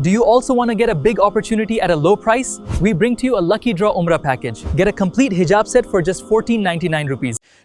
do you also want to get a big opportunity at a low price? We bring to you a lucky draw Umrah package. Get a complete hijab set for just 1499 rupees.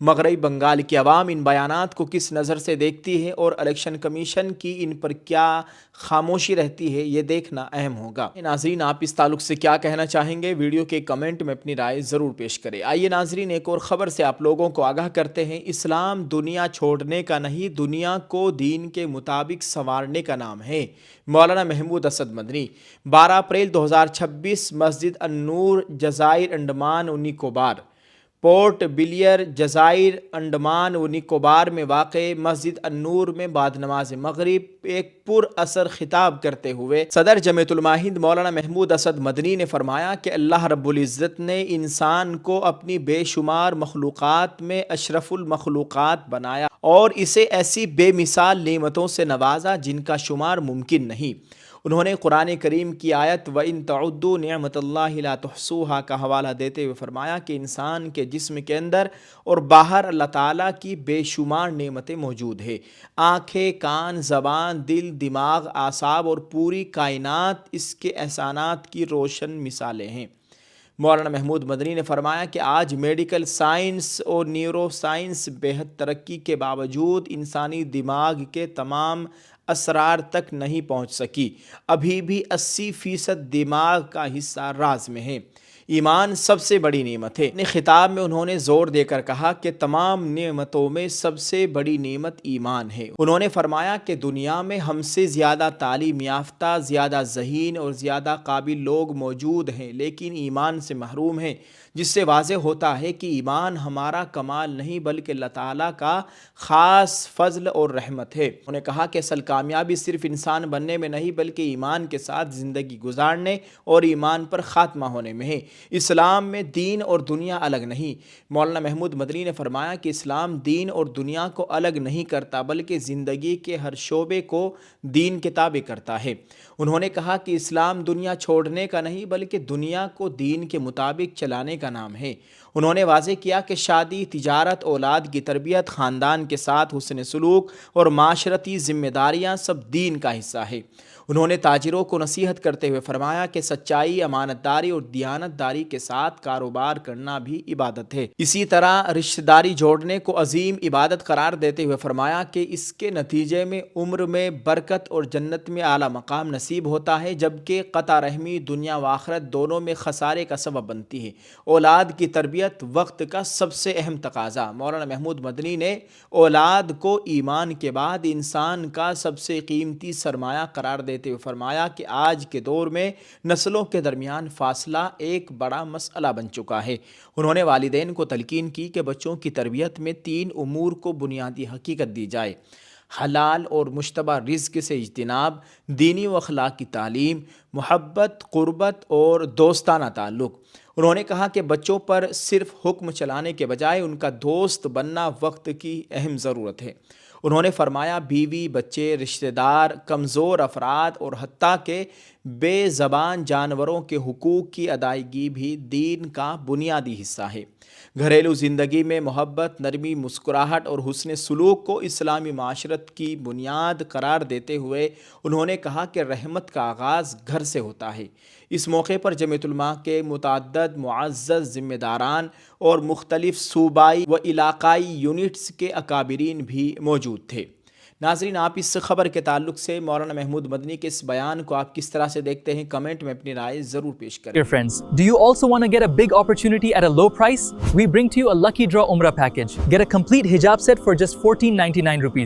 مغربی بنگال کی عوام ان بیانات کو کس نظر سے دیکھتی ہے اور الیکشن کمیشن کی ان پر کیا خاموشی رہتی ہے، یہ دیکھنا اہم ہوگا۔ ناظرین، آپ اس تعلق سے کیا کہنا چاہیں گے؟ ویڈیو کے کمنٹ میں اپنی رائے ضرور پیش کریں۔ آئیے ناظرین، ایک اور خبر سے آپ لوگوں کو آگاہ کرتے ہیں۔ اسلام دنیا چھوڑنے کا نہیں، دنیا کو دین کے مطابق سنوارنے کا نام ہے۔ مولانا محمود اسد مدنی۔ 12 اپریل 2026 مسجد النور، جزائر انڈمان و نکوبار۔ پورٹ بلیئر، جزائر انڈمان و نکوبار میں واقع مسجد النور میں بعد نماز مغرب ایک پر اثر خطاب کرتے ہوئے صدر جمعیت علماء ہند مولانا محمود اسد مدنی نے فرمایا کہ اللہ رب العزت نے انسان کو اپنی بے شمار مخلوقات میں اشرف المخلوقات بنایا اور اسے ایسی بے مثال نعمتوں سے نوازا جن کا شمار ممکن نہیں۔ انہوں نے قرآن کریم کی آیت وَإِن تَعُدُّوا نِعْمَتَ اللَّهِ لَا تُحْصُوهَا کا حوالہ دیتے ہوئے فرمایا کہ انسان کے جسم کے اندر اور باہر اللہ تعالیٰ کی بے شمار نعمتیں موجود ہیں۔ آنکھیں، کان، زبان، دل، دماغ، اعصاب اور پوری کائنات اس کے احسانات کی روشن مثالیں ہیں۔ مولانا محمود مدنی نے فرمایا کہ آج میڈیکل سائنس اور نیورو سائنس بہت ترقی کے باوجود انسانی دماغ کے تمام اسرار تک نہیں پہنچ سکی۔ ابھی بھی 80% دماغ کا حصہ راز میں ہے۔ ایمان سب سے بڑی نعمت ہے۔ اپنے خطاب میں انہوں نے زور دے کر کہا کہ تمام نعمتوں میں سب سے بڑی نعمت ایمان ہے۔ انہوں نے فرمایا کہ دنیا میں ہم سے زیادہ تعلیم یافتہ، زیادہ ذہین اور زیادہ قابل لوگ موجود ہیں، لیکن ایمان سے محروم ہیں، جس سے واضح ہوتا ہے کہ ایمان ہمارا کمال نہیں بلکہ اللہ تعالیٰ کا خاص فضل اور رحمت ہے۔ انہوں نے کہا کہ اصل کامیابی صرف انسان بننے میں نہیں بلکہ ایمان کے ساتھ زندگی گزارنے اور ایمان پر خاتمہ ہونے میں ہے۔ اسلام میں دین اور دنیا الگ نہیں۔ مولانا محمود مدنی نے فرمایا کہ اسلام دین اور دنیا کو الگ نہیں کرتا بلکہ زندگی کے ہر شعبے کو دین کے تابع کرتا ہے۔ انہوں نے کہا کہ اسلام دنیا چھوڑنے کا نہیں بلکہ دنیا کو دین کے مطابق چلانے کا نام ہے۔ انہوں نے واضح کیا کہ شادی، تجارت، اولاد کی تربیت، خاندان کے ساتھ حسن سلوک اور معاشرتی ذمہ داریاں سب دین کا حصہ ہے۔ انہوں نے تاجروں کو نصیحت کرتے ہوئے فرمایا کہ سچائی، امانت داری اور دیانت داری کے ساتھ کاروبار کرنا بھی عبادت ہے۔ اسی طرح رشتہ داری جوڑنے کو عظیم عبادت قرار دیتے ہوئے فرمایا کہ اس کے نتیجے میں عمر میں برکت اور جنت میں اعلیٰ مقام نصیب ہوتا ہے، جبکہ قطع رحمی دنیا و آخرت دونوں میں خسارے کا سبب بنتی ہے۔ اولاد کی تربیت وقت کا سب سے اہم تقاضا۔ مولانا محمود مدنی نے اولاد کو ایمان کے بعد انسان کا سب سے قیمتی سرمایہ قرار دیتے ہوئے فرمایا کہ آج کے دور میں نسلوں کے درمیان فاصلہ ایک بڑا مسئلہ بن چکا ہے۔ انہوں نے والدین کو تلقین کی کہ بچوں کی تربیت میں 3 امور کو بنیادی حقیقت دی جائے: حلال اور مشتبہ رزق سے اجتناب، دینی و اخلاقی تعلیم، محبت، قربت اور دوستانہ تعلق۔ انہوں نے کہا کہ بچوں پر صرف حکم چلانے کے بجائے ان کا دوست بننا وقت کی اہم ضرورت ہے۔ انہوں نے فرمایا بیوی، بچے، رشتہ دار، کمزور افراد اور حتیٰ کہ بے زبان جانوروں کے حقوق کی ادائیگی بھی دین کا بنیادی حصہ ہے۔ گھریلو زندگی میں محبت، نرمی، مسکراہٹ اور حسن سلوک کو اسلامی معاشرت کی بنیاد قرار دیتے ہوئے انہوں نے کہا کہ رحمت کا آغاز گھر سے ہوتا ہے۔ اس موقع پر جمعیت علماء کے متعدد معزز ذمہ داران اور مختلف صوبائی و علاقائی یونٹس کے اکابرین بھی موجود تھے۔ ناظرین، آپ اس خبر کے تعلق سے مولانا محمود مدنی کے اس بیان کو آپ کس طرح سے دیکھتے ہیں؟ کمنٹ میں اپنی رائے ضرور پیش کریں۔ Dear friends, do you also want to get a big opportunity at a low price? We bring to you a Lucky Draw Umrah package. Get a complete hijab set for just $14.99.